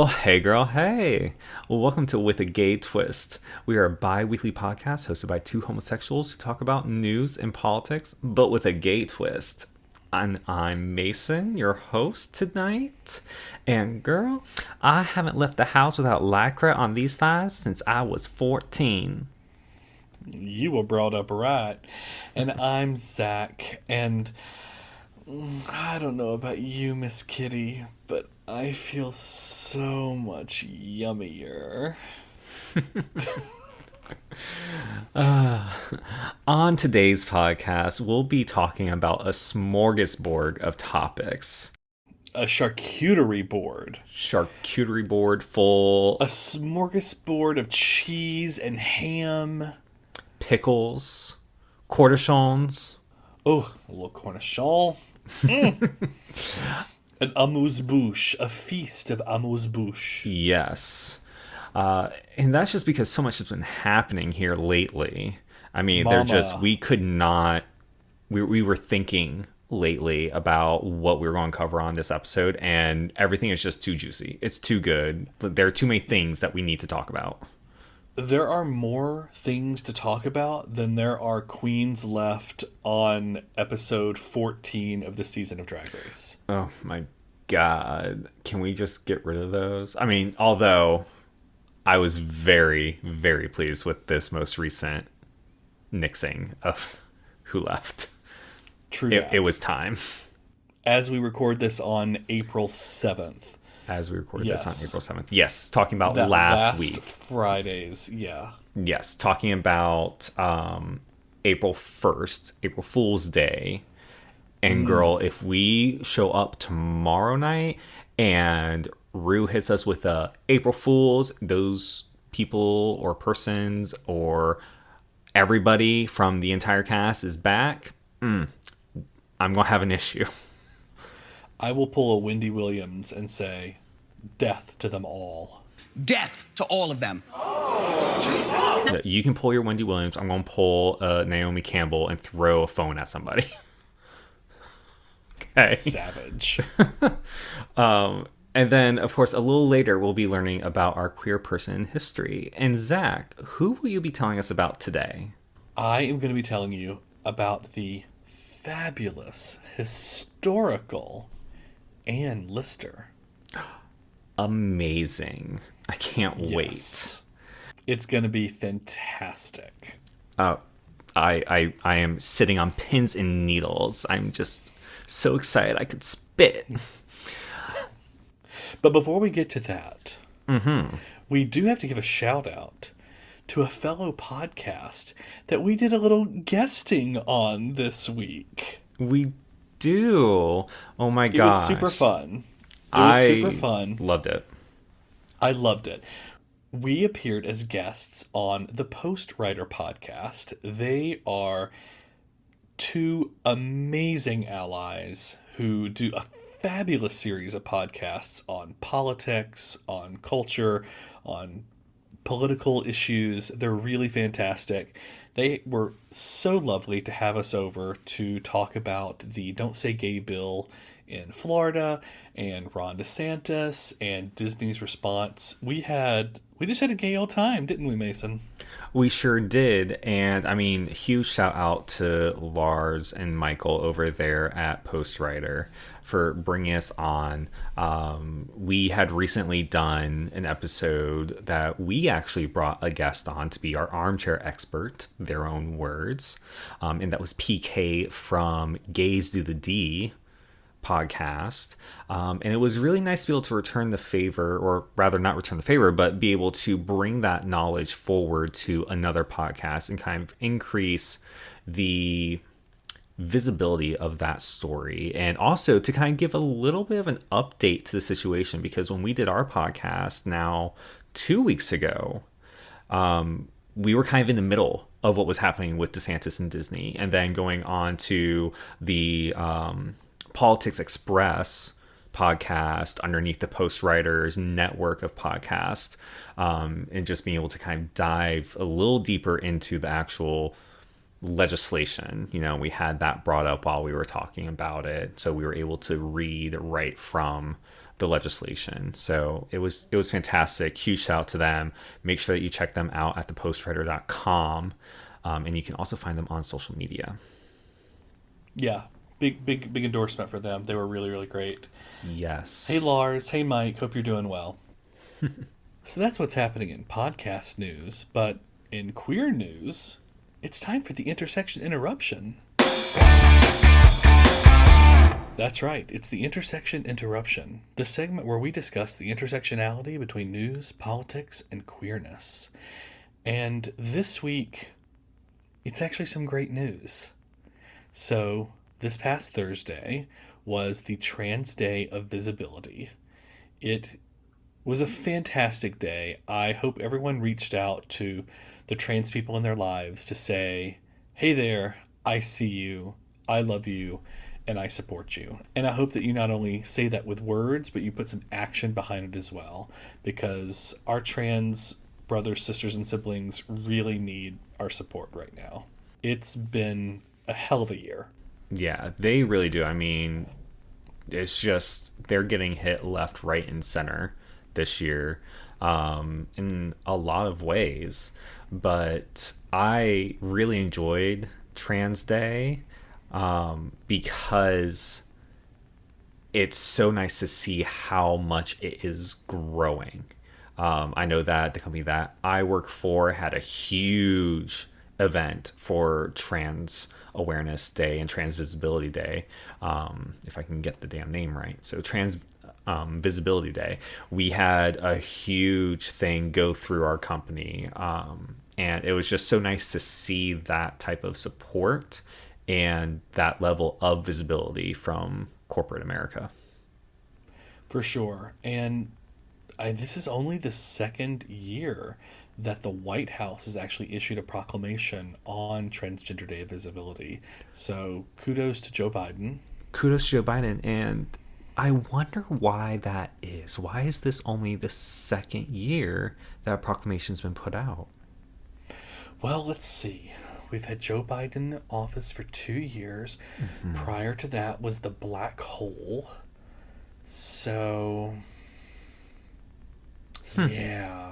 hey girl, hey. Well, welcome to With a Gay Twist. We are a bi-weekly podcast hosted by two homosexuals who talk about news and politics, but with a gay twist. And I'm Mason, your host tonight. And girl, I haven't left the house without lycra on these thighs since I was 14. You were brought up right. And I'm Zach, and I don't know about you, Miss Kitty, but I feel so much yummier. On today's podcast, we'll be talking about a smorgasbord of topics. A charcuterie board. Charcuterie board full. A smorgasbord of cheese and ham. Pickles. Cornichons. Oh, a little cornichon. An amuse-bouche. A feast of amuse-bouche. Yes. And that's just because so much has been happening here lately. I mean, we could not, we were thinking lately about what we were going to cover on this episode, and everything is just too juicy. It's too good. There are too many things that we need to talk about. There are more things to talk about than there are queens left on episode 14 of the season of Drag Race. Oh my God. Can we just get rid of those? I mean, although I was very, very pleased with this most recent nixing of who left. True. It was time. As we record this on April 7th. This on April 7th. Yes, talking about last week. Fridays, yeah. Yes, talking about April 1st, April Fool's Day. And girl, if we show up tomorrow night and Rue hits us with April Fools, those people or persons or everybody from the entire cast is back, I'm going to have an issue. I will pull a Wendy Williams and say, death to them all. Death to all of them. You can pull your Wendy Williams. I'm going to pull Naomi Campbell and throw a phone at somebody. Okay. Savage. And then, of course, a little later, we'll be learning about our queer person in history. And Zach, who will you be telling us about today? I am going to be telling you about the fabulous, historical Ann Lister. Amazing. I can't wait. It's going to be fantastic. I am sitting on pins and needles. I'm just so excited I could spit. But before we get to that, we do have to give a shout out to a fellow podcast that we did a little guesting on this week. We do. Oh my gosh. It was super fun. Super fun. Loved it. I loved it. We appeared as guests on the Post Writer podcast. They are two amazing allies who do a fabulous series of podcasts on politics, on culture, on political issues. They're really fantastic. They were so lovely to have us over to talk about the Don't Say Gay bill in Florida and Ron DeSantis and Disney's response. We just had a gay old time, didn't we, Mason? We sure did. And I mean, huge shout out to Lars and Michael over there at Postwriter for bringing us on. We had recently done an episode that we actually brought a guest on to be our armchair expert, their own words. And that was PK from Gays Do the D podcast. And it was really nice to be able to return the favor, or rather not return the favor, but be able to bring that knowledge forward to another podcast and kind of increase the visibility of that story, and also to kind of give a little bit of an update to the situation, because when we did our podcast now 2 weeks ago, we were kind of in the middle of what was happening with DeSantis and Disney, and then going on to the Politics Express podcast underneath the Post Writers network of podcasts, and just being able to kind of dive a little deeper into the actual legislation. You know, we had that brought up while we were talking about it, so we were able to read right from the legislation. So it was fantastic. Huge shout out to them. Make sure that you check them out at thepostwriter.com. And you can also find them on social media. Yeah, big endorsement for them. They were really, really great. Yes. Hey, Lars. Hey, Mike. Hope you're doing well. So that's what's happening in podcast news. But in queer news, it's time for the Intersection Interruption. That's right. It's the Intersection Interruption, the segment where we discuss the intersectionality between news, politics, and queerness. And this week, it's actually some great news. So, this past Thursday was the Trans Day of Visibility. It was a fantastic day. I hope everyone reached out to the trans people in their lives to say, hey there, I see you, I love you, and I support you. And I hope that you not only say that with words, but you put some action behind it as well, because our trans brothers, sisters, and siblings really need our support right now. It's been a hell of a year. Yeah, they really do. I mean, it's just they're getting hit left, right, and center this year in a lot of ways. But I really enjoyed Trans Day because it's so nice to see how much it is growing. I know that the company that I work for had a huge event for Trans Awareness Day and Trans Visibility Day, if I can get the damn name right. So Trans Visibility Day, we had a huge thing go through our company, and it was just so nice to see that type of support and that level of visibility from corporate America. For sure. And this is only the second year that the White House has actually issued a proclamation on Transgender Day of Visibility. So kudos to Joe Biden. Kudos to Joe Biden. And I wonder why that is. Why is this only the second year that a proclamation's been put out? Well, let's see. We've had Joe Biden in the office for 2 years. Mm-hmm. Prior to that was the black hole. So, yeah.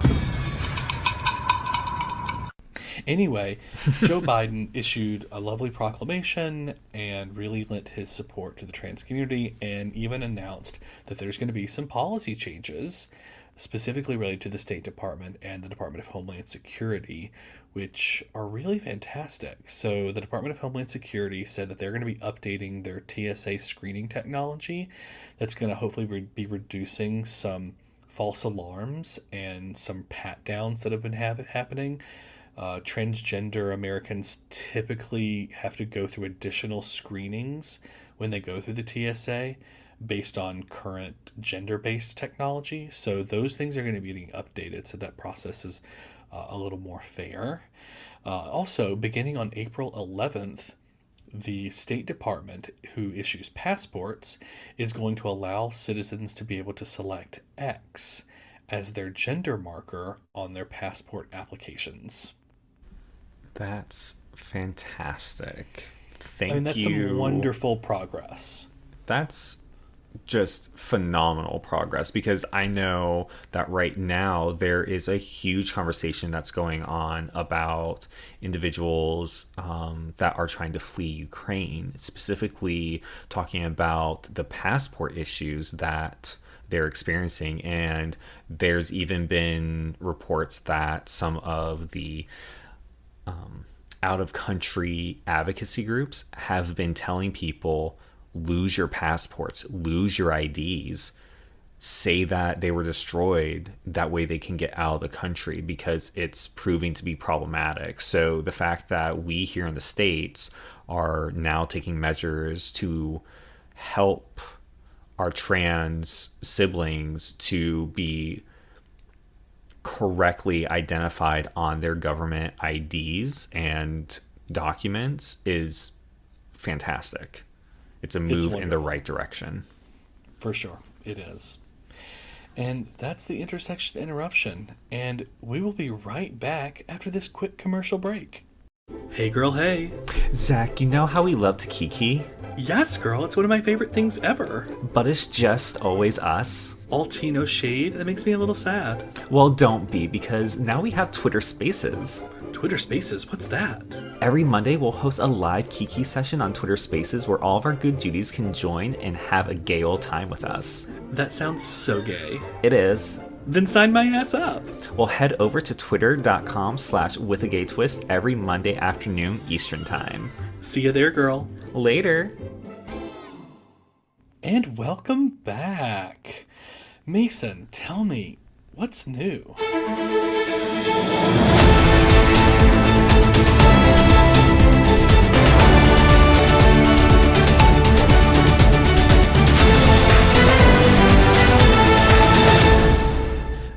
Anyway, Joe Biden issued a lovely proclamation and really lent his support to the trans community, and even announced that there's going to be some policy changes specifically related to the State Department and the Department of Homeland Security, which are really fantastic. So the Department of Homeland Security said that they're going to be updating their TSA screening technology. That's going to hopefully be reducing some false alarms and some pat-downs that have been happening. Transgender Americans typically have to go through additional screenings when they go through the TSA based on current gender-based technology. So those things are going to be getting updated so that process is a little more fair. Also, beginning on April 11th, the State Department, who issues passports, is going to allow citizens to be able to select X as their gender marker on their passport applications. That's fantastic. Thank you. I mean, that's some wonderful progress. That's just phenomenal progress, because I know that right now there is a huge conversation that's going on about individuals that are trying to flee Ukraine, specifically talking about the passport issues that they're experiencing. And there's even been reports that some of the out-of-country advocacy groups have been telling people, lose your passports, lose your IDs, say that they were destroyed, that way they can get out of the country, because it's proving to be problematic. So the fact that we here in the States are now taking measures to help our trans siblings to be correctly identified on their government IDs and documents is fantastic. It's a move in the right direction. For sure, it is. And that's the Intersection Interruption. And we will be right back after this quick commercial break. Hey girl, hey. Zach, you know how we love to kiki? Yes, girl, it's one of my favorite things ever. But it's just always us. All tea, no shade? That makes me a little sad. Well, don't be, because now we have Twitter Spaces. Twitter Spaces? What's that? Every Monday, we'll host a live Kiki session on Twitter Spaces where all of our good Judies can join and have a gay old time with us. That sounds so gay. It is. Then sign my ass up. Well, head over to twitter.com/withagaytwist every Monday afternoon Eastern Time. See you there, girl. Later. And welcome back. Mason, tell me, what's new?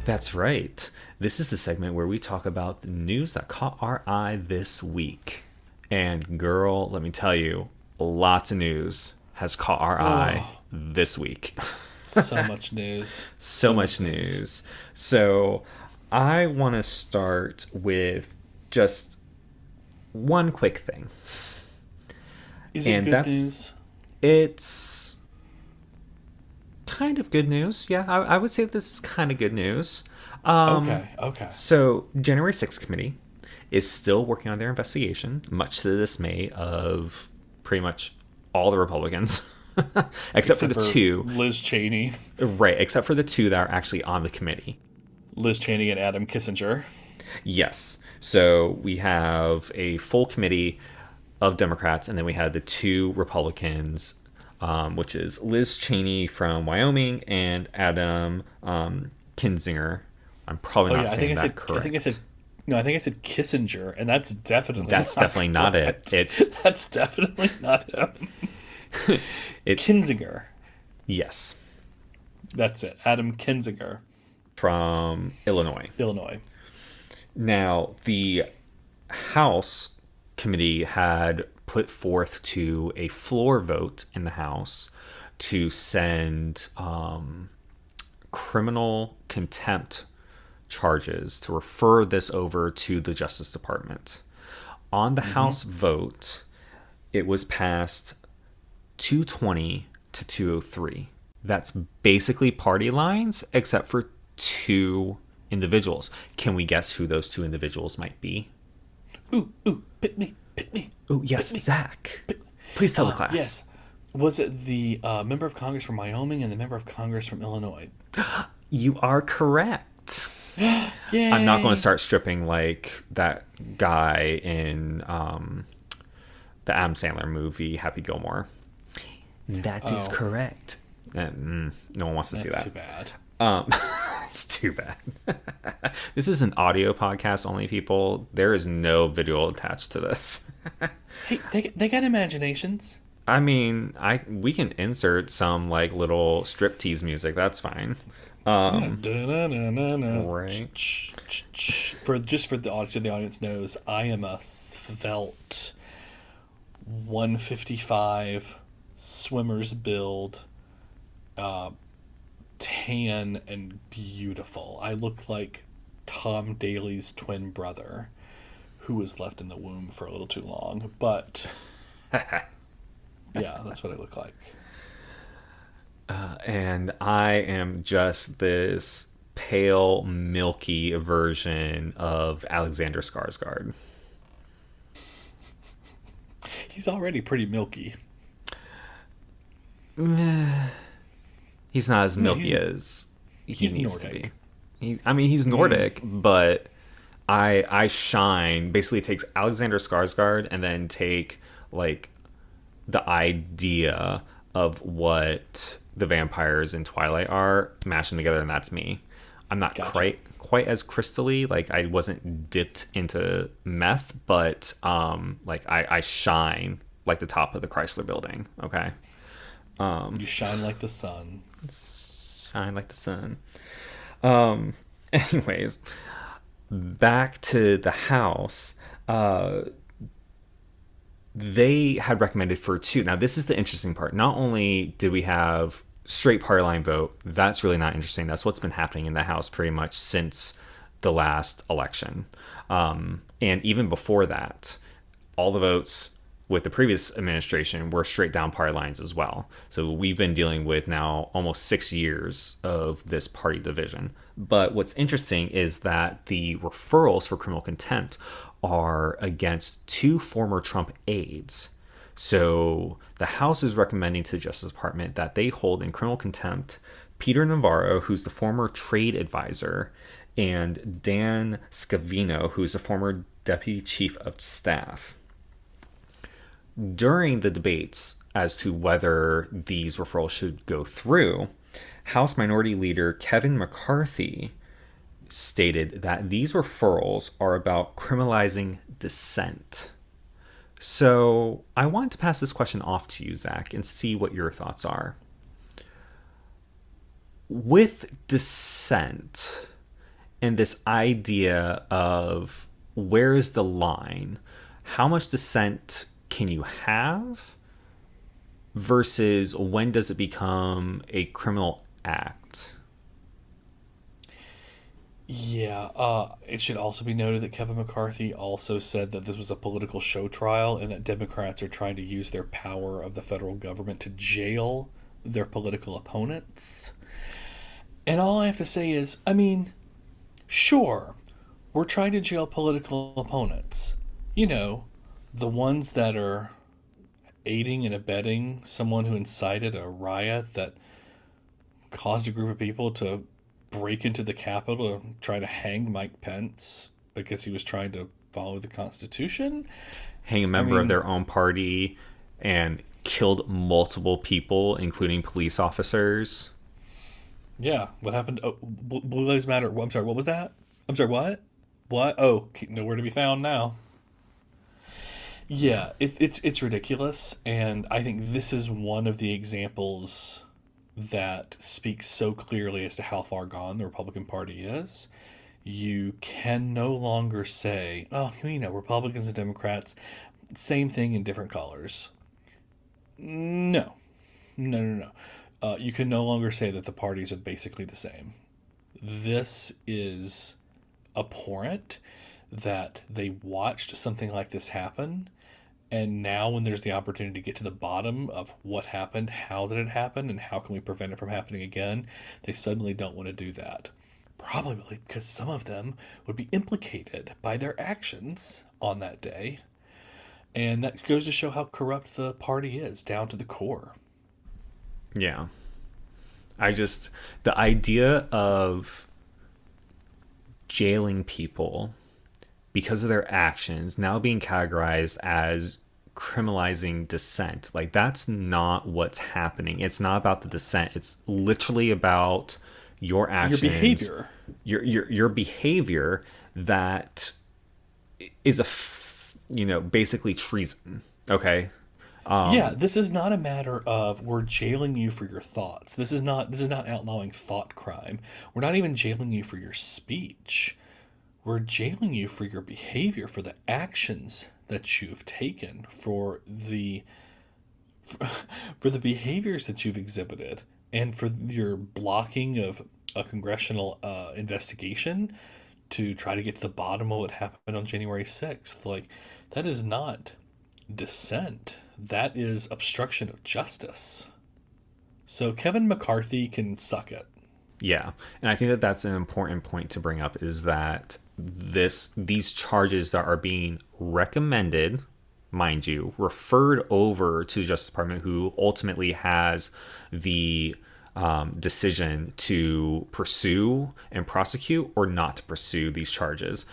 That's right. This is the segment where we talk about the news that caught our eye this week. And girl, let me tell you, lots of news has caught our eye this week. So much news. So much news. So I want to start with just one quick thing. Is it good news? It's kind of good news. Yeah, I would say this is kind of good news. Okay. So January 6th committee is still working on their investigation, much to the dismay of pretty much all the Republicans. except for the two. Liz Cheney. Right, except for the two that are actually on the committee. Liz Cheney and Adam Kissinger. Yes. So we have a full committee of Democrats, and then we had the two Republicans, which is Liz Cheney from Wyoming and Adam Kinzinger. I'm probably not saying that correct. I think I said Kissinger, and that's definitely not it. That's definitely not him. It's Kinzinger. Yes. That's it. Adam Kinzinger. From Illinois. Now, the House committee had put forth to a floor vote in the House to send criminal contempt charges, to refer this over to the Justice Department. On the House vote, it was passed 220 to 203. That's basically party lines, except for two individuals. Can we guess who those two individuals might be? Ooh, pick me. Oh, yes, Zach. Please tell the class. Yes. Was it the member of Congress from Wyoming and the member of Congress from Illinois? You are correct. Yay. I'm not going to start stripping like that guy in the Adam Sandler movie, Happy Gilmore. That is correct. No one wants to see that. That's too bad. It's too bad. This is an audio podcast only, people. There is no video attached to this. Hey, they got imaginations. I mean, we can insert some like little striptease music. That's fine. Right. For the audience, so the audience knows, I am a svelte 155 swimmer's build, tan and beautiful. I look like Tom Daly's twin brother, who was left in the womb for a little too long. But yeah, that's what I look like. And I am just this pale, milky version of Alexander Skarsgård. He's already pretty milky. He's not as milky as he needs Nordic. to be. He's Nordic, but I shine. Basically, it takes Alexander Skarsgård and then take like the idea of what the vampires in Twilight are, mash them together, and that's me. I'm not quite as crystally, like I wasn't dipped into meth, but like I shine like the top of the Chrysler building. Okay. You shine like the sun. Shine like the sun. Anyways, back to the House. They had recommended for two. Now, this is the interesting part. Not only did we have straight party line vote, that's really not interesting. That's what's been happening in the House pretty much since the last election. And even before that, all the votes with the previous administration were straight down party lines as well. So we've been dealing with now almost 6 years of this party division. But what's interesting is that the referrals for criminal contempt are against 2 former Trump aides. So the House is recommending to the Justice Department that they hold in criminal contempt Peter Navarro, who's the former trade advisor, and Dan Scavino, who's the former deputy chief of staff. During the debates as to whether these referrals should go through, House Minority Leader Kevin McCarthy stated that these referrals are about criminalizing dissent. So I want to pass this question off to you, Zach, and see what your thoughts are. With dissent and this idea of where is the line, how much dissent can you have versus when does it become a criminal act? Yeah, it should also be noted that Kevin McCarthy also said that this was a political show trial and that Democrats are trying to use their power of the federal government to jail their political opponents. And all I have to say is, I mean, sure, we're trying to jail political opponents. You know, the ones that are aiding and abetting someone who incited a riot that caused a group of people to break into the Capitol and try to hang Mike Pence because he was trying to follow the Constitution. Hang a member of their own party and killed multiple people, including police officers. Yeah, what happened? Oh, Blue Lives Matter. I'm sorry, what was that? I'm sorry, what? What? Oh, nowhere to be found now. Yeah, it's ridiculous, and I think this is one of the examples that speaks so clearly as to how far gone the Republican Party is. You can no longer say, oh, you know, Republicans and Democrats, same thing in different colors. No. You can no longer say that the parties are basically the same. This is abhorrent that they watched something like this happen, and now when there's the opportunity to get to the bottom of what happened, how did it happen, and how can we prevent it from happening again, they suddenly don't want to do that. Probably because some of them would be implicated by their actions on that day. And that goes to show how corrupt the party is, down to the core. Yeah. The idea of jailing people because of their actions now being categorized as criminalizing dissent, like, that's not what's happening. It's not about the dissent. It's literally about your actions, your behavior, your behavior that is basically treason. Okay. Yeah, this is not a matter of we're jailing you for your thoughts. This is not outlawing thought crime. We're not even jailing you for your speech. We're jailing you for your behavior, for the actions that you've taken, for the behaviors that you've exhibited, and for your blocking of a congressional investigation to try to get to the bottom of what happened on January 6th. Like, that is not dissent. That is obstruction of justice. So Kevin McCarthy can suck it. Yeah, and I think that that's an important point to bring up, is that these charges that are being recommended, mind you, referred over to the Justice Department, who ultimately has the decision to pursue and prosecute or not to pursue these charges.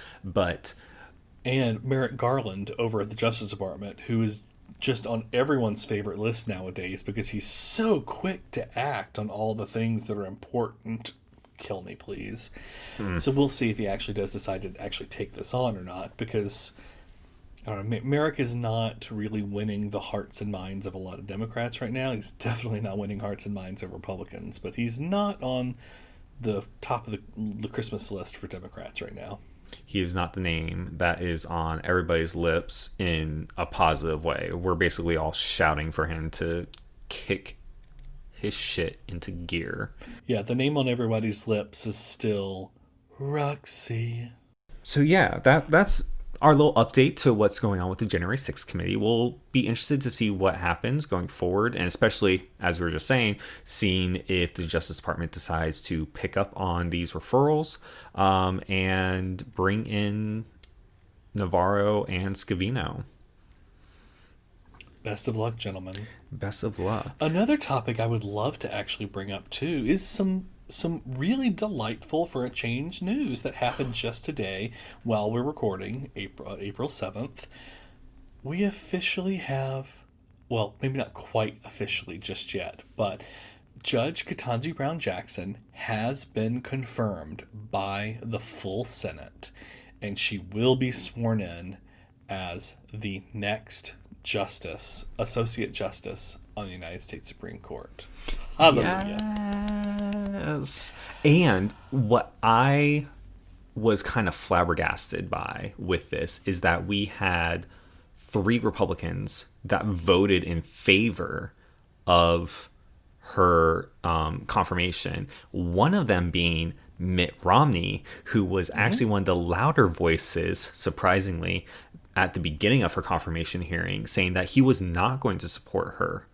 And Merrick Garland over at the Justice Department, who is just on everyone's favorite list nowadays because he's so quick to act on all the things that are important. Kill me, please. So we'll see if he actually does decide to actually take this on or not, because I don't know, Merrick is not really winning the hearts and minds of a lot of Democrats right now. He's definitely not winning hearts and minds of Republicans, but he's not on the top of the Christmas list for Democrats right now. He is not the name that is on everybody's lips in a positive way. We're basically all shouting for him to kick his shit into gear. Yeah, the name on everybody's lips is still Roxy. So yeah, that's our little update to what's going on with the January 6th committee. We'll be interested to see what happens going forward, and especially, as we were just saying, seeing if the Justice Department decides to pick up on these referrals and bring in Navarro and Scavino. Best of luck, gentlemen. Best of luck. Another topic I would love to actually bring up too is some really delightful, for a change, news that happened just today while we're recording, April 7th. We officially have, well, maybe not quite officially just yet, but Judge Ketanji Brown Jackson has been confirmed by the full Senate, and she will be sworn in as the next Associate Justice on the United States Supreme Court. Hallelujah. Yes. And what I was kind of flabbergasted by with this is that we had 3 Republicans that voted in favor of her confirmation. One of them being Mitt Romney, who was actually one of the louder voices, surprisingly, at the beginning of her confirmation hearing, saying that he was not going to support her,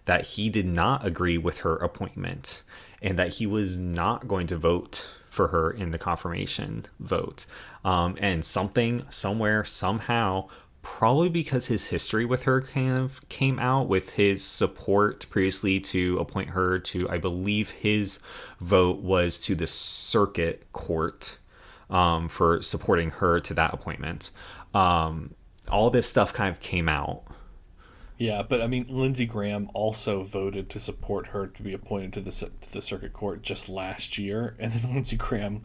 that he did not agree with her appointment, and that he was not going to vote for her in the confirmation vote. And something, somewhere, somehow, probably because his history with her kind of came out with his support previously to appoint her to, I believe his vote was to the circuit court for supporting her to that appointment. All this stuff kind of came out. Yeah, but I mean, Lindsey Graham also voted to support her to be appointed to the circuit court just last year, and then Lindsey Graham,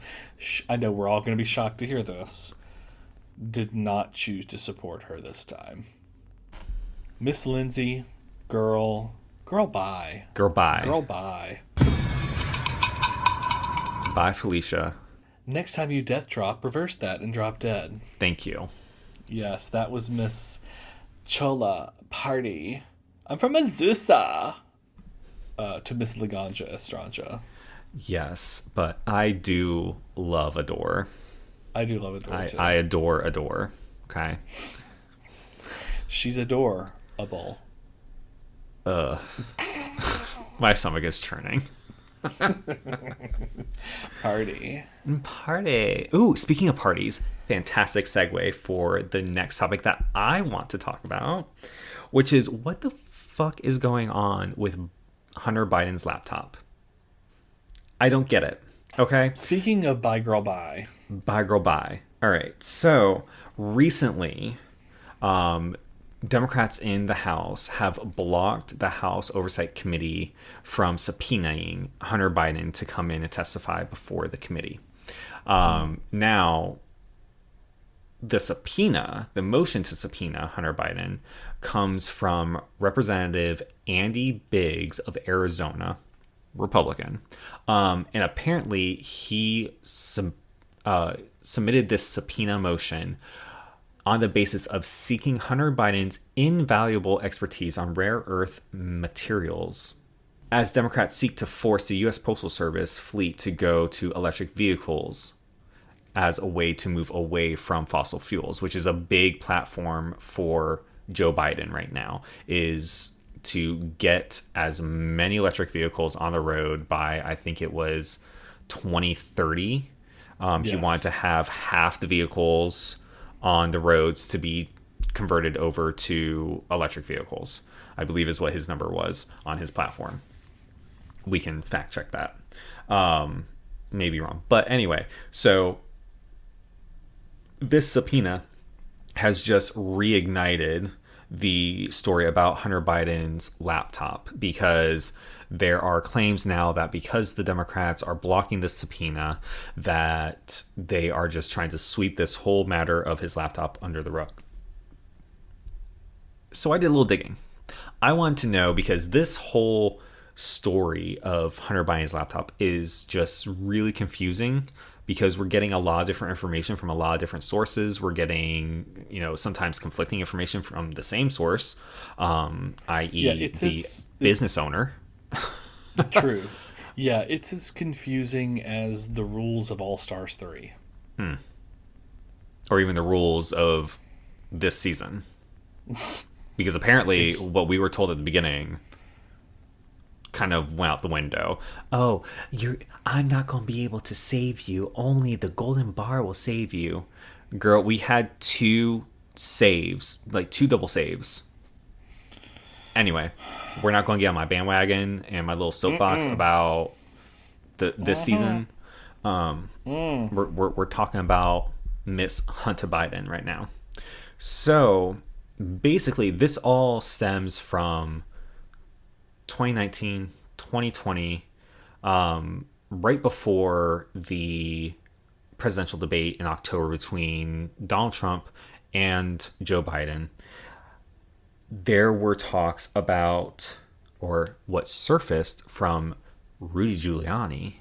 I know we're all going to be shocked to hear this, did not choose to support her this time. Miss Lindsey, girl, bye. Girl, bye. Girl, bye. Bye, Felicia. Next time you death drop, reverse that and drop dead. Thank you. Yes, that was Miss Chola Party. I'm from Azusa. To Miss Laganja Estranja. Yes, but I do love Adore. I do love Adore, too. I adore. Okay. She's adorable. My stomach is churning. Party. Ooh, speaking of parties, fantastic segue for the next topic that I want to talk about, which is what the fuck is going on with Hunter Biden's laptop. I don't get it. Okay? Speaking of bye girl bye. Bye girl bye. All right. So recently, Democrats in the House have blocked the House Oversight Committee from subpoenaing Hunter Biden to come in and testify before the committee. Now, the motion to subpoena Hunter Biden comes from Representative Andy Biggs of Arizona, Republican. And apparently he submitted this subpoena motion on the basis of seeking Hunter Biden's invaluable expertise on rare earth materials, as Democrats seek to force the U.S. Postal Service fleet to go to electric vehicles as a way to move away from fossil fuels, which is a big platform for Joe Biden right now, is to get as many electric vehicles on the road by, I think it was 2030. He wanted to have half the vehicles on the roads to be converted over to electric vehicles, I believe is what his number was on his platform. We can fact check that. Maybe wrong. But anyway, so this subpoena has just reignited the story about Hunter Biden's laptop, because there are claims now that because the Democrats are blocking this subpoena, that they are just trying to sweep this whole matter of his laptop under the rug. So I did a little digging. I wanted to know, because this whole story of Hunter Biden's laptop is just really confusing, because we're getting a lot of different information from a lot of different sources. We're getting, sometimes conflicting information from the same source, i.e. the business owner. True. Yeah, it's as confusing as the rules of All Stars 3. or even the rules of this season. Because apparently what we were told at the beginning kind of went out the window. Oh, I'm not going to be able to save you. Only the golden bar will save you. Girl, we had 2 saves, like 2 double saves. Anyway, we're not going to get on my bandwagon and my little soapbox about this season. We're talking about Miss Hunter Biden right now. So basically, this all stems from 2019, 2020, right before the presidential debate in October between Donald Trump and Joe Biden. There were talks about, or what surfaced from Rudy Giuliani,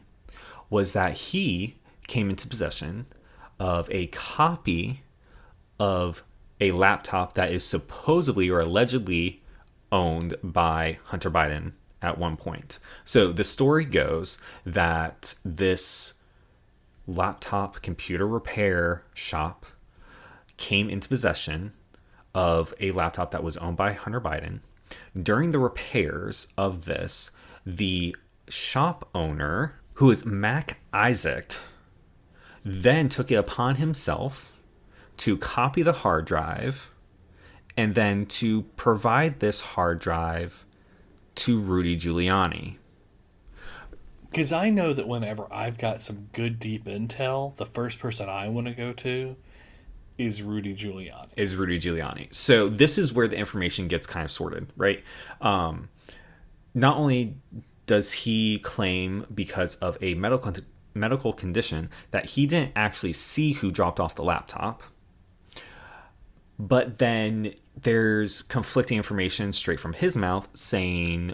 was that he came into possession of a copy of a laptop that is supposedly or allegedly owned by Hunter Biden at one point. So the story goes that this laptop computer repair shop came into possession of a laptop that was owned by Hunter Biden. During the repairs of this, the shop owner, who is Mac Isaac, then took it upon himself to copy the hard drive and then to provide this hard drive to Rudy Giuliani. Because I know that whenever I've got some good deep intel, the first person I want to go to is Rudy Giuliani. So this is where the information gets kind of sorted, right? Not only does he claim because of a medical condition that he didn't actually see who dropped off the laptop, but then there's conflicting information straight from his mouth saying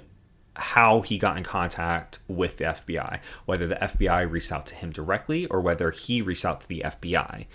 how he got in contact with the FBI, whether the FBI reached out to him directly or whether he reached out to the FBI.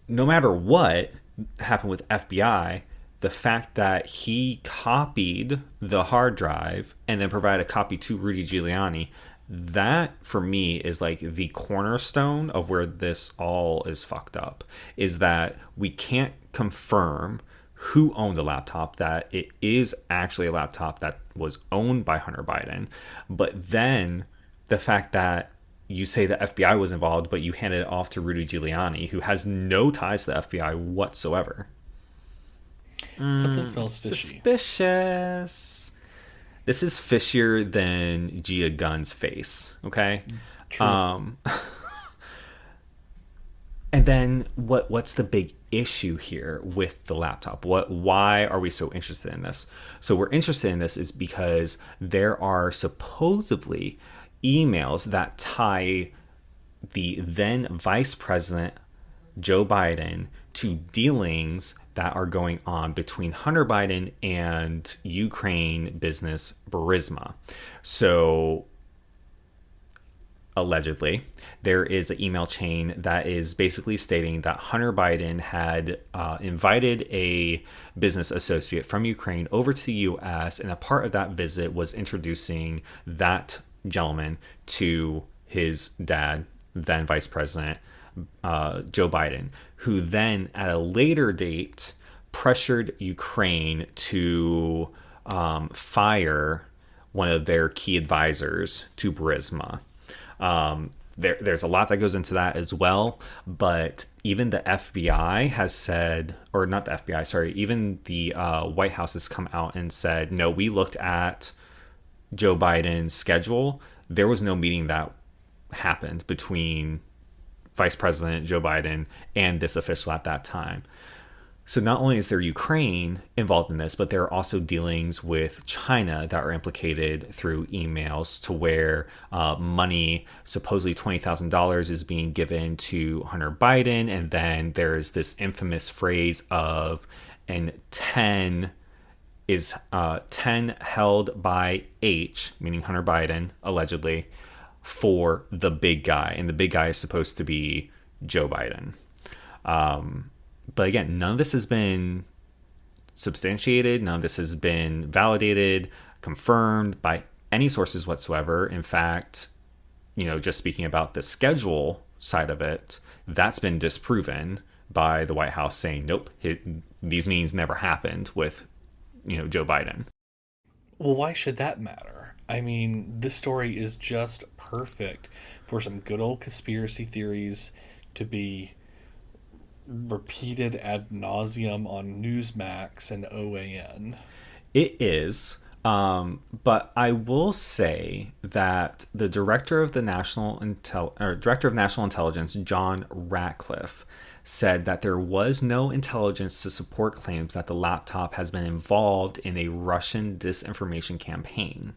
No matter what happened with FBI, the fact that he copied the hard drive and then provided a copy to Rudy Giuliani, that for me is like the cornerstone of where this all is fucked up, is that we can't confirm who owned the laptop, that it is actually a laptop that was owned by Hunter Biden. But then the fact that you say the FBI was involved, but you handed it off to Rudy Giuliani, who has no ties to the FBI whatsoever. Something smells fishy. Suspicious. This is fishier than Gia Gunn's face, okay? True. And then what's the big issue here with the laptop? Why are we so interested in this? So we're interested in this is because there are supposedly emails that tie the then Vice President Joe Biden to dealings that are going on between Hunter Biden and Ukraine business Burisma. So allegedly, there is an email chain that is basically stating that Hunter Biden had invited a business associate from Ukraine over to the U.S., and a part of that visit was introducing that gentleman to his dad, then Vice President Joe Biden, who then at a later date pressured Ukraine to fire one of their key advisors to Burisma. There's a lot that goes into that as well, but even the FBI has said, or not the FBI, sorry, even the White House has come out and said, no, we looked at Joe Biden's schedule. There was no meeting that happened between Vice President Joe Biden and this official at that time. So not only is there Ukraine involved in this, but there are also dealings with China that are implicated through emails to where money, supposedly $20,000, is being given to Hunter Biden. And then there's this infamous phrase of, and 10 is 10 held by H, meaning Hunter Biden, allegedly, for the big guy. And the big guy is supposed to be Joe Biden. But again, none of this has been substantiated. None of this has been validated, confirmed by any sources whatsoever. In fact, just speaking about the schedule side of it, that's been disproven by the White House saying, nope, these meetings never happened with, Joe Biden. Well, why should that matter? I mean, this story is just perfect for some good old conspiracy theories to be repeated ad nauseum on Newsmax and OAN. It is. But I will say that the director of National Intelligence, John Ratcliffe, said that there was no intelligence to support claims that the laptop has been involved in a Russian disinformation campaign.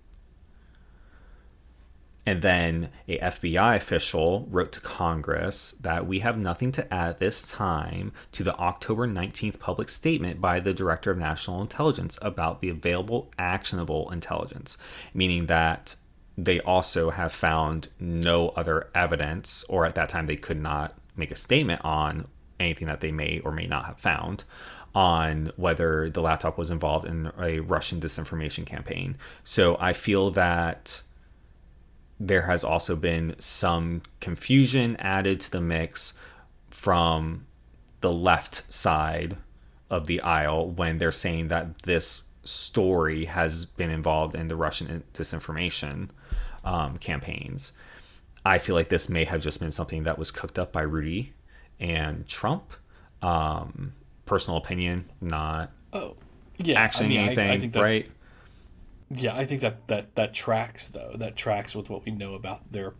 And then a FBI official wrote to Congress that we have nothing to add at this time to the October 19th public statement by the Director of National Intelligence about the available actionable intelligence, meaning that they also have found no other evidence, or at that time they could not make a statement on anything that they may or may not have found on whether the laptop was involved in a Russian disinformation campaign. So I feel that there has also been some confusion added to the mix from the left side of the aisle when they're saying that this story has been involved in the Russian disinformation campaigns. I feel like this may have just been something that was cooked up by Rudy and Trump. Personal opinion, not actioning anything, I think that, right? Yeah, I think that tracks, though. That tracks with what we know about their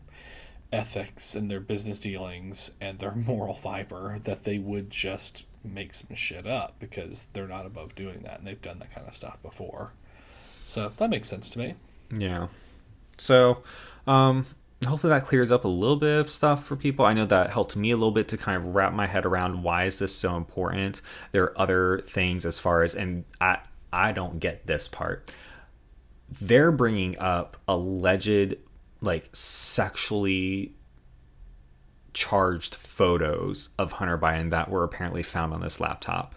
ethics and their business dealings and their moral fiber, that they would just make some shit up because they're not above doing that, and they've done that kind of stuff before. So that makes sense to me. Yeah. So, hopefully that clears up a little bit of stuff for people. I know that helped me a little bit to kind of wrap my head around why is this so important. There are other things as far as, and I don't get this part. They're bringing up alleged, like, sexually charged photos of Hunter Biden that were apparently found on this laptop.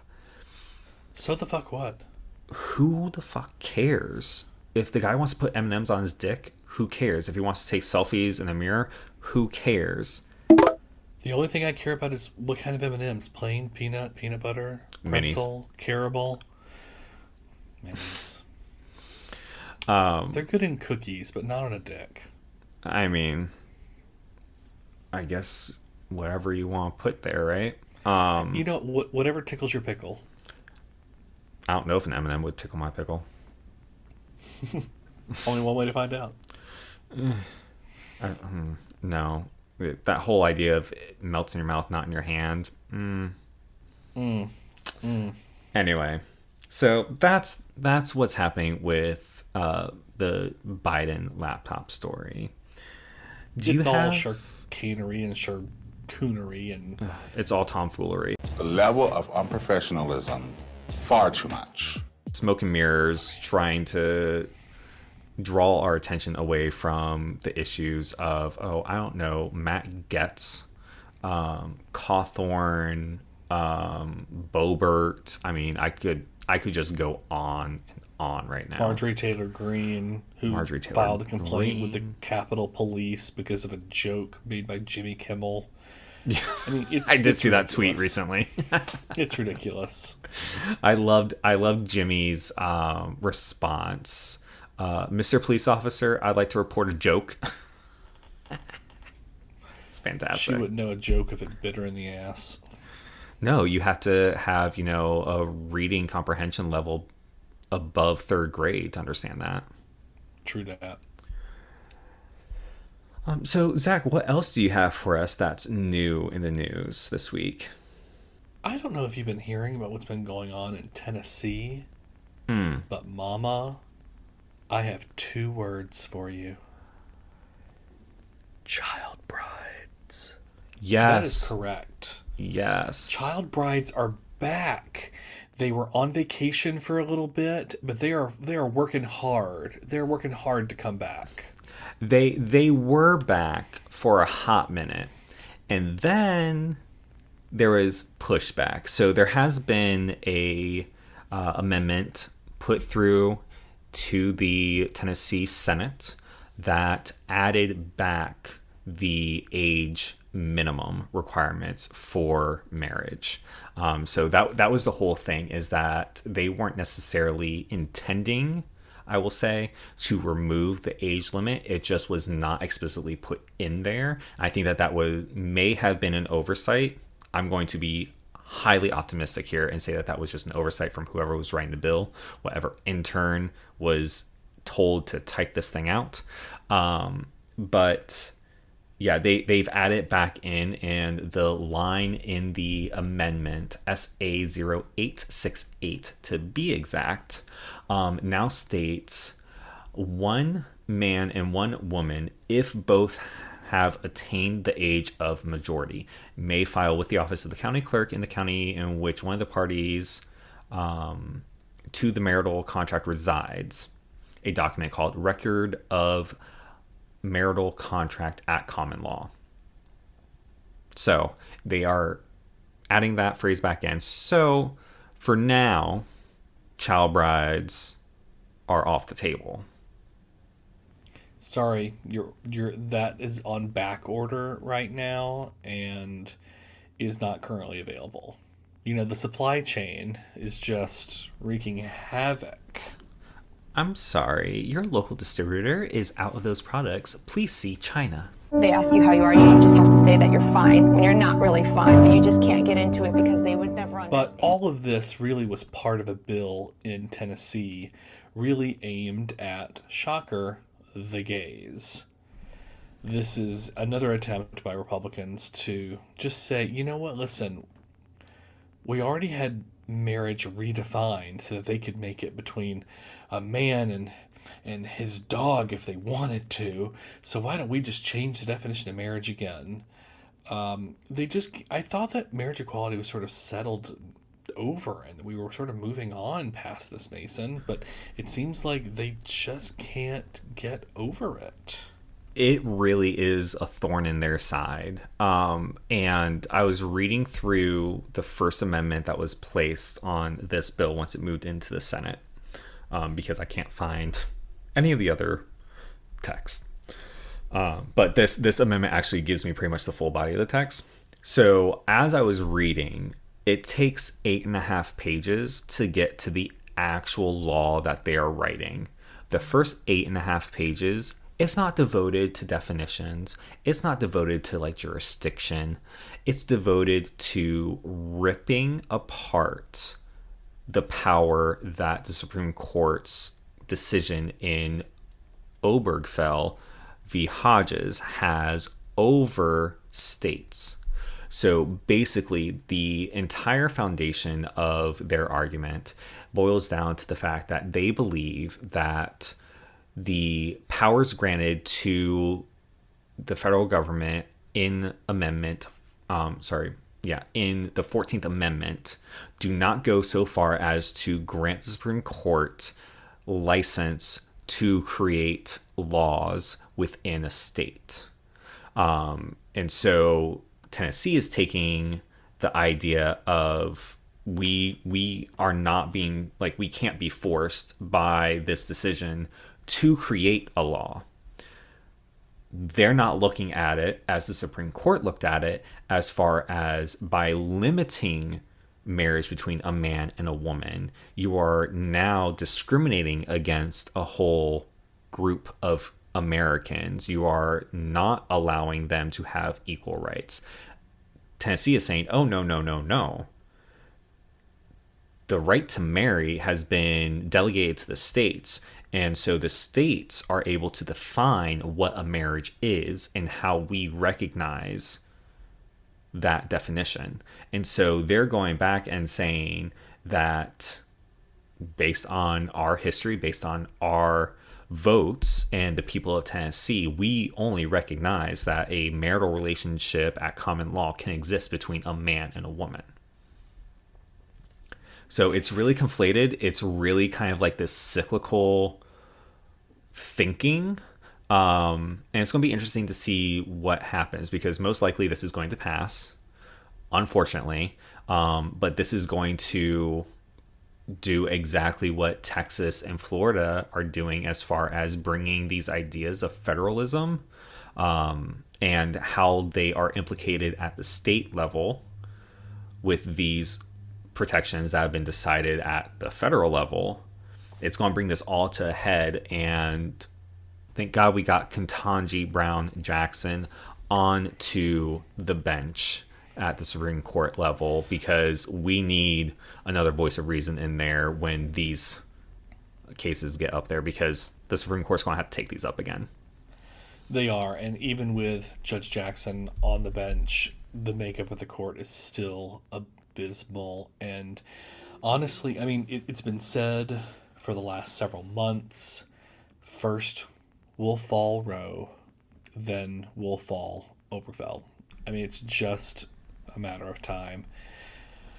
So the fuck what? Who the fuck cares? If the guy wants to put M&Ms on his dick, who cares? If he wants to take selfies in a mirror, who cares? The only thing I care about is what kind of M&Ms. Plain, peanut butter, pretzel, caramel. Minis. They're good in cookies, but not on a dick. I mean, I guess whatever you want to put there, right? Whatever tickles your pickle. I don't know if an M&M would tickle my pickle. Only one way to find out. No. That whole idea of it melts in your mouth, not in your hand. Anyway, so that's what's happening with the Biden laptop story. All chicanery and charcoonery and it's all tomfoolery. The level of unprofessionalism, far too much. Smoke and mirrors, trying to draw our attention away from the issues of, I don't know, Matt Getz, Cawthorn, Boebert. I mean, I could just go on and on right now. Marjorie Taylor Greene, who filed a complaint with the Capitol Police because of a joke made by Jimmy Kimmel. Yeah, I mean, I did see that tweet recently. It's ridiculous. I loved Jimmy's response. Mr. Police Officer, I'd like to report a joke. It's fantastic. She wouldn't know a joke if it bit her in the ass. No, you have to have, a reading comprehension level above third grade to understand that. True that. So, Zach, what else do you have for us that's new in the news this week? I don't know if you've been hearing about what's been going on in Tennessee, but Mama, I have 2 words for you. Child brides. Yes. That is correct. Yes. Child brides are back. They were on vacation for a little bit, but they are working hard. They're working hard to come back. They were back for a hot minute, and then there was pushback. So there has been a amendment put through to the Tennessee Senate that added back the age minimum requirements for marriage. So that was the whole thing, is that they weren't necessarily intending, I will say, to remove the age limit. It just was not explicitly put in there. I think that may have been an oversight. I'm going to be highly optimistic here and say that was just an oversight from whoever was writing the bill, whatever intern was told to type this thing out. But yeah, they've added back in, and the line in the amendment, SA0868 to be exact, now states one man and one woman, if both have attained the age of majority, may file with the office of the county clerk in the county in which one of the parties to the marital contract resides a document called Record of Marital Contract at Common Law. So they are adding that phrase back in. So for now, child brides are off the table. Sorry, you're that is on back order right now and is not currently available. The supply chain is just wreaking havoc. I'm sorry, your local distributor is out of those products. Please see China. They ask you how you are, you just have to say that you're fine when you're not really fine, but you just can't get into it because they would never understand. But all of this really was part of a bill in Tennessee really aimed at, shocker, the gays. This is another attempt by Republicans to just say, you know what, listen, we already had marriage redefined so that they could make it between a man and his dog if they wanted to. So why don't we just change the definition of marriage again? I thought that marriage equality was sort of settled over and we were sort of moving on past this, Mason, but it seems like they just can't get over it. It really is a thorn in their side. And I was reading through the First Amendment that was placed on this bill once it moved into the Senate, because I can't find any of the other text. But this amendment actually gives me pretty much the full body of the text. So as I was reading, it takes 8.5 pages to get to the actual law that they are writing. The first 8.5 pages, it's not devoted to definitions. It's not devoted to jurisdiction. It's devoted to ripping apart the power that the Supreme Court's decision in Obergefell v. Hodges has over states. So basically, the entire foundation of their argument boils down to the fact that they believe that the powers granted to the federal government in in the 14th Amendment do not go so far as to grant the Supreme Court license to create laws within a state. And so Tennessee is taking the idea of we are not being we can't be forced by this decision to create a law. They're not looking at it as the Supreme Court looked at it, as far as by limiting marriage between a man and a woman, you are now discriminating against a whole group of Americans. You are not allowing them to have equal rights. Tennessee is saying, oh, no. The right to marry has been delegated to the states. And so the states are able to define what a marriage is and how we recognize that definition. And so they're going back and saying that based on our history, based on our votes and the people of Tennessee, we only recognize that a marital relationship at common law can exist between a man and a woman. So it's really conflated. It's really kind of like this cyclical thinking. And it's going to be interesting to see what happens, because most likely this is going to pass, unfortunately. But this is going to do exactly what Texas and Florida are doing as far as bringing these ideas of federalism and how they are implicated at the state level with these protections that have been decided at the federal level, it's going to bring this all to a head. And thank God we got Ketanji Brown Jackson onto the bench at the Supreme Court level, because we need another voice of reason in there when these cases get up there, because the Supreme Court's going to have to take these up again. They are, and even with Judge Jackson on the bench, the makeup of the court is still abysmal. And honestly, I mean, it's been said for the last several months, first will fall Roe, then will fall Obergefell. I mean, it's just a matter of time.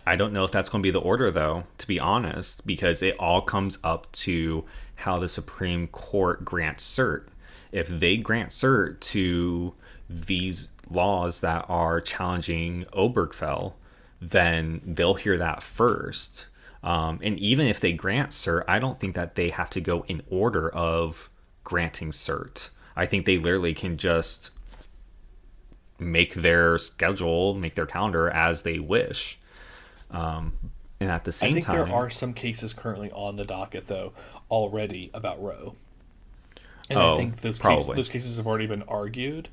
I don't know if that's going to be the order, though, to be honest, because it all comes up to how the Supreme Court grants cert. If they grant cert to these laws that are challenging Obergefell, then they'll hear that first. And even if they grant cert, I don't think that they have to go in order of granting cert. I think they literally can just make their schedule, make their calendar as they wish. And at the same time, I think there are some cases currently on the docket, though, already about Roe. And I think those cases have already been argued.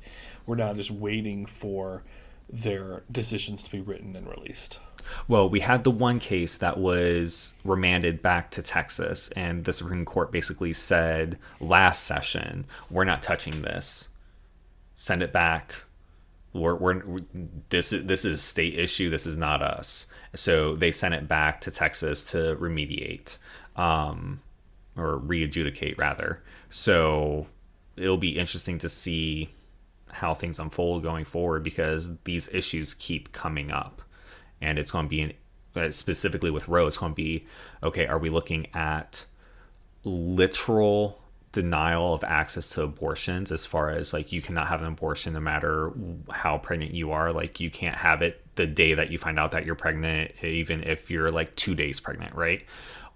We're now just waiting for their decisions to be written and released. Well, we had the one case that was remanded back to Texas, and the Supreme Court basically said last session, we're not touching this. Send it back. This is a state issue. This is not us. So they sent it back to Texas to remediate, or re-adjudicate rather. So it'll be interesting to see how things unfold going forward, because these issues keep coming up, and it's going to be specifically with Roe, it's going to be, okay, are we looking at literal denial of access to abortions, as far as like you cannot have an abortion no matter how pregnant you are, like you can't have it the day that you find out that you're pregnant, even if you're like 2 days pregnant, right?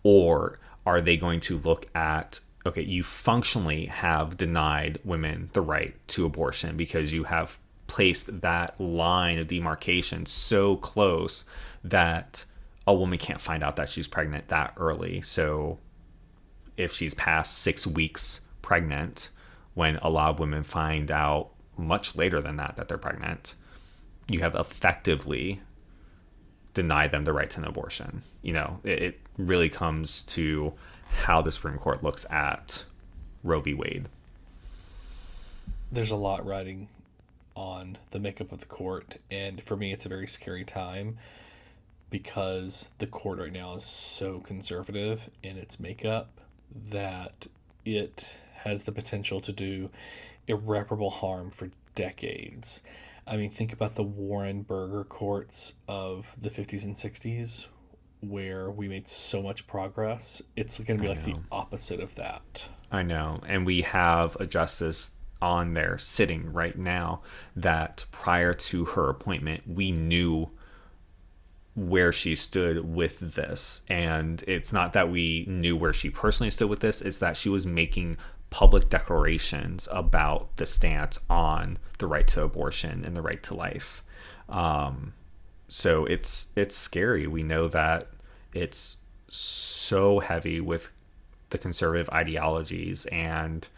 Or are they going to look at, okay, you functionally have denied women the right to abortion because you have placed that line of demarcation so close that a woman can't find out that she's pregnant that early. So if she's past 6 weeks pregnant, when a lot of women find out much later than that they're pregnant, you have effectively denied them the right to an abortion. You know, it really comes to how the Supreme Court looks at Roe v. Wade. There's a lot riding on the makeup of the court, and for me it's a very scary time, because the court right now is so conservative in its makeup that it has the potential to do irreparable harm for decades. I mean, think about the Warren Burger courts of the 50s and 60s, where we made so much progress. It's going to be like the opposite of that. I know. And we have a justice on there sitting right now that prior to her appointment, we knew where she stood with this. And it's not that we knew where she personally stood with this, it's that she was making public declarations about the stance on the right to abortion and the right to life. So it's scary. We know that it's so heavy with the conservative ideologies, and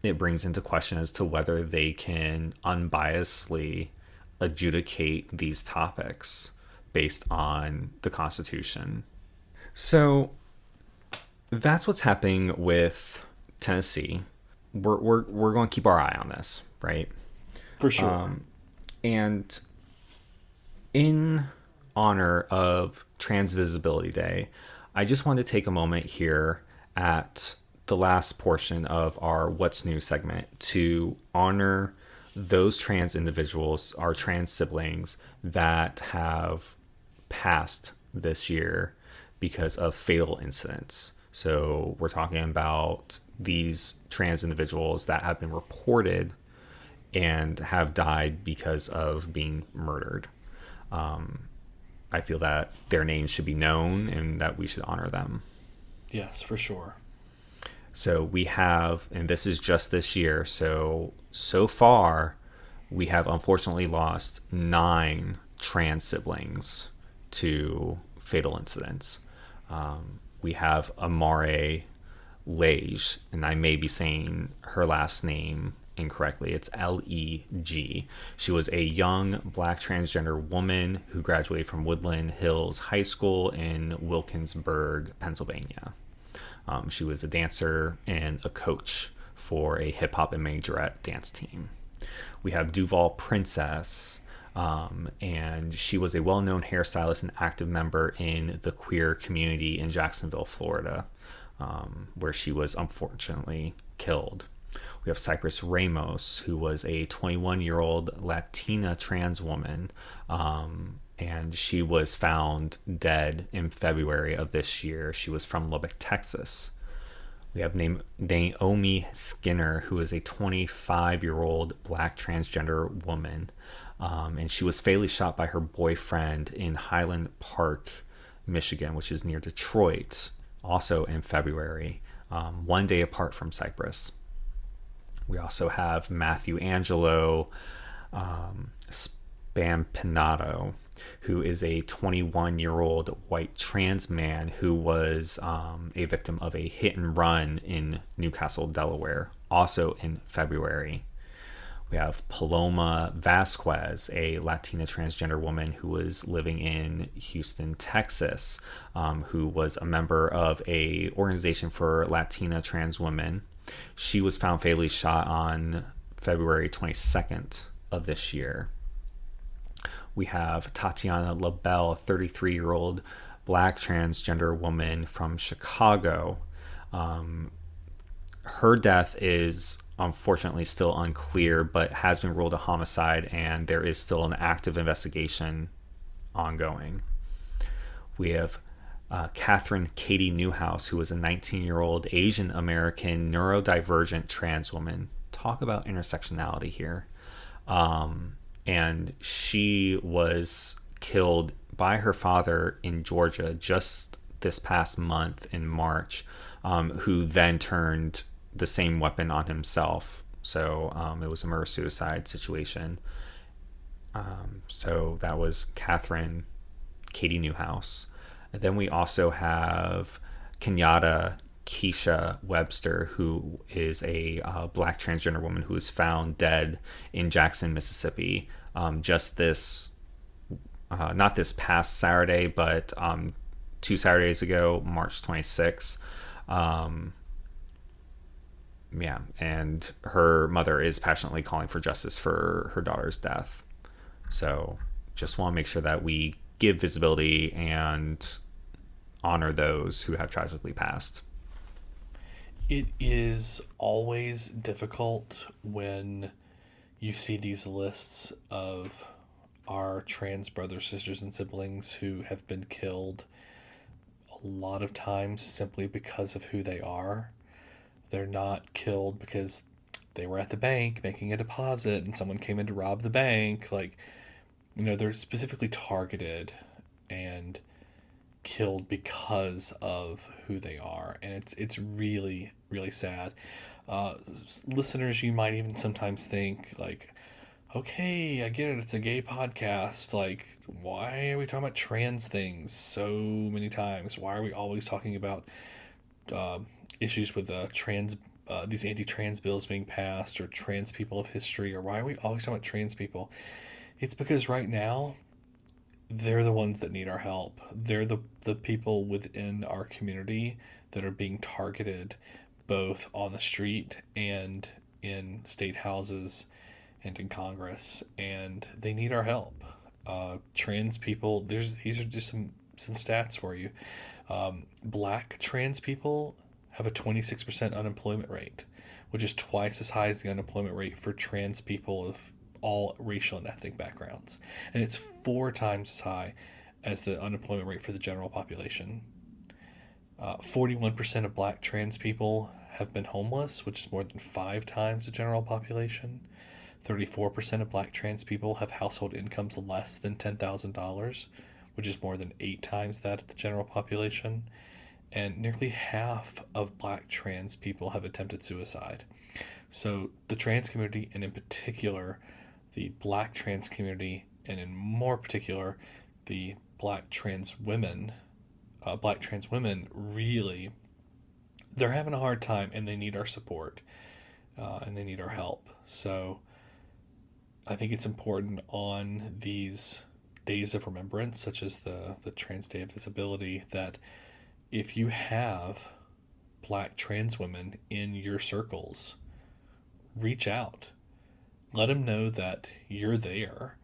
it brings into question as to whether they can unbiasedly adjudicate these topics based on the Constitution. So that's what's happening with Tennessee. We're going to keep our eye on this, right? For sure. And in honor of Trans Visibility Day, I just want to take a moment here at the last portion of our What's New segment to honor those trans individuals, our trans siblings, that have passed this year because of fatal incidents. So we're talking about these trans individuals that have been reported and have died because of being murdered. I feel that their names should be known and that we should honor them. Yes, for sure. So we have, and this is just this year, so far we have unfortunately lost 9 trans siblings to fatal incidents. We have Amare Lege, and I may be saying her last name incorrectly. It's Leg. She was a young black transgender woman who graduated from Woodland Hills High School in Wilkinsburg, Pennsylvania. She was a dancer and a coach for a hip hop and majorette dance team. We have Duval Princess, and she was a well-known hairstylist and active member in the queer community in Jacksonville, Florida, where she was unfortunately killed. We have Cypress Ramos, who was a 21-year-old Latina trans woman, and she was found dead in February of this year. She was from Lubbock, Texas. We have Naomi Skinner, who is a 25-year-old black transgender woman, and she was fatally shot by her boyfriend in Highland Park, Michigan, which is near Detroit, also in February, one day apart from Cypress. We also have Matthew Angelo Spampinato, who is a 21-year-old white trans man who was a victim of a hit and run in Newcastle, Delaware, also in February. We have Paloma Vasquez, a Latina transgender woman who was living in Houston, Texas, who was a member of a organization for Latina trans women. She was found fatally shot on February 22nd of this year. We have Tatiana LaBelle, a 33-year-old black transgender woman from Chicago. Her death is unfortunately still unclear, but has been ruled a homicide, and there is still an active investigation ongoing. We have Catherine Katie Newhouse, who was a 19-year-old Asian American neurodivergent trans woman. Talk about intersectionality here. And she was killed by her father in Georgia just this past month in March, who then turned the same weapon on himself. So it was a murder-suicide situation. So that was Catherine Katie Newhouse. And then we also have Kenyatta Keisha Webster, who is a black transgender woman who was found dead in Jackson, Mississippi, just this, not this past Saturday, but 2 Saturdays ago, March 26th. Yeah, and her mother is passionately calling for justice for her daughter's death. So just want to make sure that we give visibility and honor those who have tragically passed. It is always difficult when you see these lists of our trans brothers, sisters, and siblings who have been killed a lot of times simply because of who they are. They're not killed because they were at the bank making a deposit and someone came in to rob the bank. Like, you know, they're specifically targeted and killed because of who they are. And it's really, really sad. Listeners, you might even sometimes think, like, okay, I get it, it's a gay podcast. Like, why are we talking about trans things so many times? Why are we always talking about issues with these anti-trans bills being passed, or trans people of history, or why are we always talking about trans people? It's because right now, they're the ones that need our help. They're the people within our community that are being targeted both on the street and in state houses and in Congress, and they need our help. Trans people, these are just some stats for you. Black trans people have a 26% unemployment rate, which is twice as high as the unemployment rate for trans people of all racial and ethnic backgrounds. And it's 4 times as high as the unemployment rate for the general population. 41% of black trans people have been homeless, which is more than 5 times the general population. 34% of black trans people have household incomes less than $10,000, which is more than 8 times that of the general population. and nearly half of Black trans people have attempted suicide. So the trans community, and in particular, the Black trans community, and in more particular, the Black trans women, really, they're having a hard time, and they need our support, and they need our help. So I think it's important on these days of remembrance, such as the Trans Day of Visibility, that if you have Black trans women in your circles, reach out. Let them know that you're there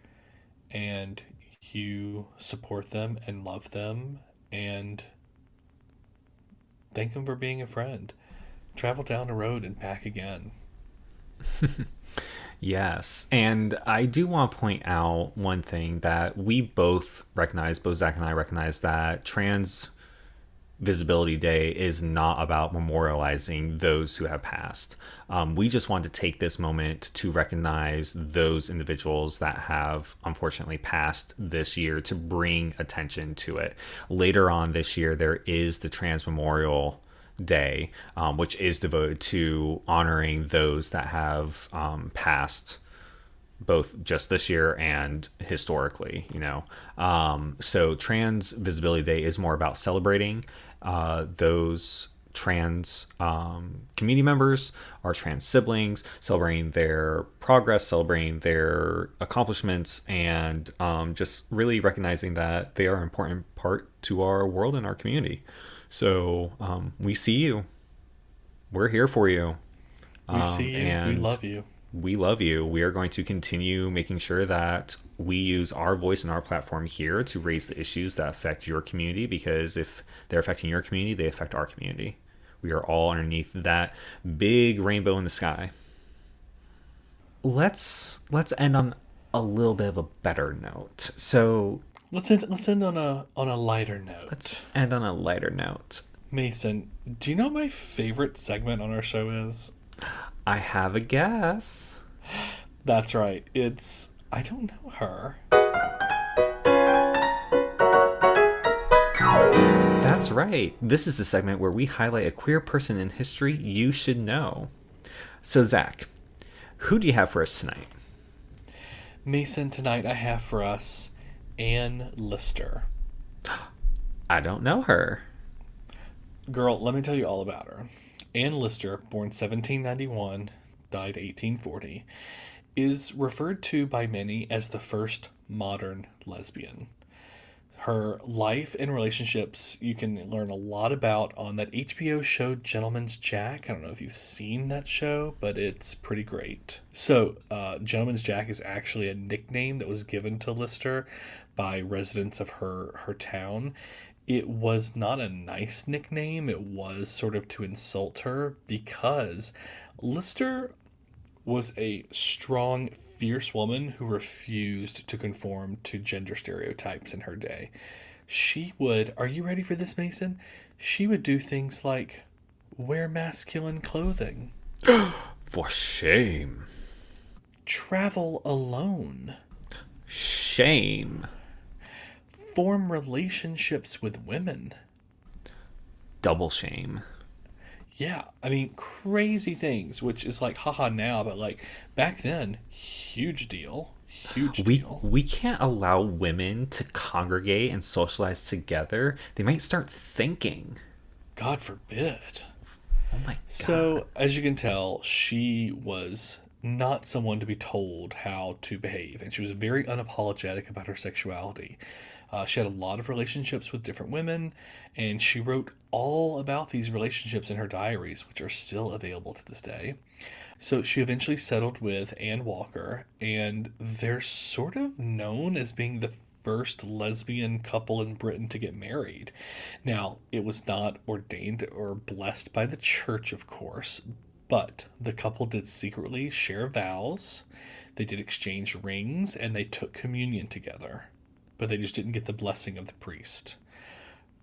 and you support them and love them and thank them for being a friend. Travel down the road and back again. Yes, and I do want to point out one thing that we both recognize, both Zach and I recognize, that Trans Visibility Day is not about memorializing those who have passed. We just want to take this moment to recognize those individuals that have unfortunately passed this year, to bring attention to it. Later on this year, there is the Trans Memorial Day, which is devoted to honoring those that have passed, both just this year and historically, so Trans Visibility Day is more about celebrating those trans community members, our trans siblings, celebrating their progress, celebrating their accomplishments, and just really recognizing that they are an important part to our world and our community. So we see you. We're here for you. We see you. And we love you. We love you. We are going to continue making sure that we use our voice and our platform here to raise the issues that affect your community, because if they're affecting your community, they affect our community. We are all underneath that big rainbow in the sky. Let's end on a little bit of a better note. So let's end on a lighter note. Let's end on a lighter note. Mason, do you know what my favorite segment on our show is? I have a guess. That's right. It's I Don't Know Her. That's right. This is the segment where we highlight a queer person in history you should know. So, Zach, who do you have for us tonight? Mason, tonight I have for us Anne Lister. I don't know her. Girl, let me tell you all about her. Anne Lister, born 1791, died 1840, is referred to by many as the first modern lesbian. Her life and relationships you can learn a lot about on that HBO show Gentleman's Jack. I don't know if you've seen that show, but it's pretty great. So, Gentleman's Jack is actually a nickname that was given to Lister by residents of her town. It was not a nice nickname. It was sort of to insult her, because Lister was a strong, fierce woman who refused to conform to gender stereotypes in her day. She would, are you ready for this, Mason? She would do things like wear masculine clothing. For shame. Travel alone. Shame. Form relationships with women. Double shame. Yeah, I mean, crazy things, which is like, haha now, but like back then, huge deal. Huge deal. We can't allow women to congregate and socialize together. They might start thinking. God forbid. Oh my God. So, as you can tell, she was not someone to be told how to behave, and she was very unapologetic about her sexuality. She had a lot of relationships with different women, and she wrote all about these relationships in her diaries, which are still available to this day. So she eventually settled with Anne Walker, and they're sort of known as being the first lesbian couple in Britain to get married. Now, it was not ordained or blessed by the church, of course, but the couple did secretly share vows, they did exchange rings, and they took communion together. But they just didn't get the blessing of the priest.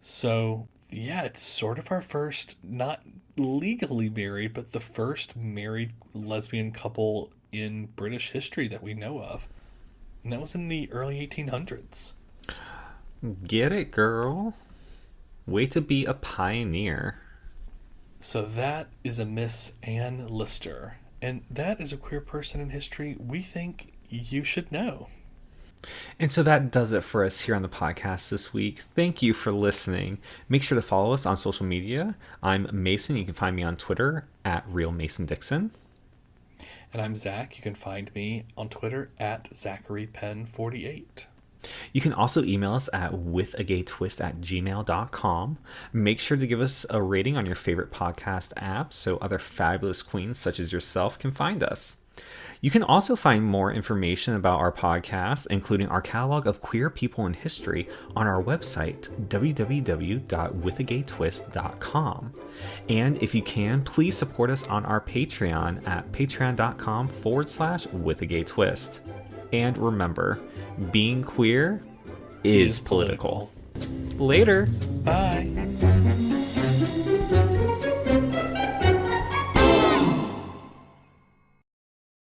So, yeah, it's sort of our first, not legally married, but the first married lesbian couple in British history that we know of. And that was in the early 1800s. Get it, girl. Way to be a pioneer. So that is a Miss Ann Lister, and that is a queer person in history we think you should know. And so that does it for us here on the podcast this week. Thank you for listening. Make sure to follow us on social media. I'm Mason. You can find me on Twitter at RealMasonDixon. And I'm Zach. You can find me on Twitter at ZacharyPenn48. You can also email us at withagaytwist@gmail.com. Make sure to give us a rating on your favorite podcast app so other fabulous queens such as yourself can find us. You can also find more information about our podcast, including our catalog of queer people in history, on our website, www.withagaytwist.com. And if you can, please support us on our Patreon at patreon.com/withagaytwist. And remember, being queer is political. Later. Bye.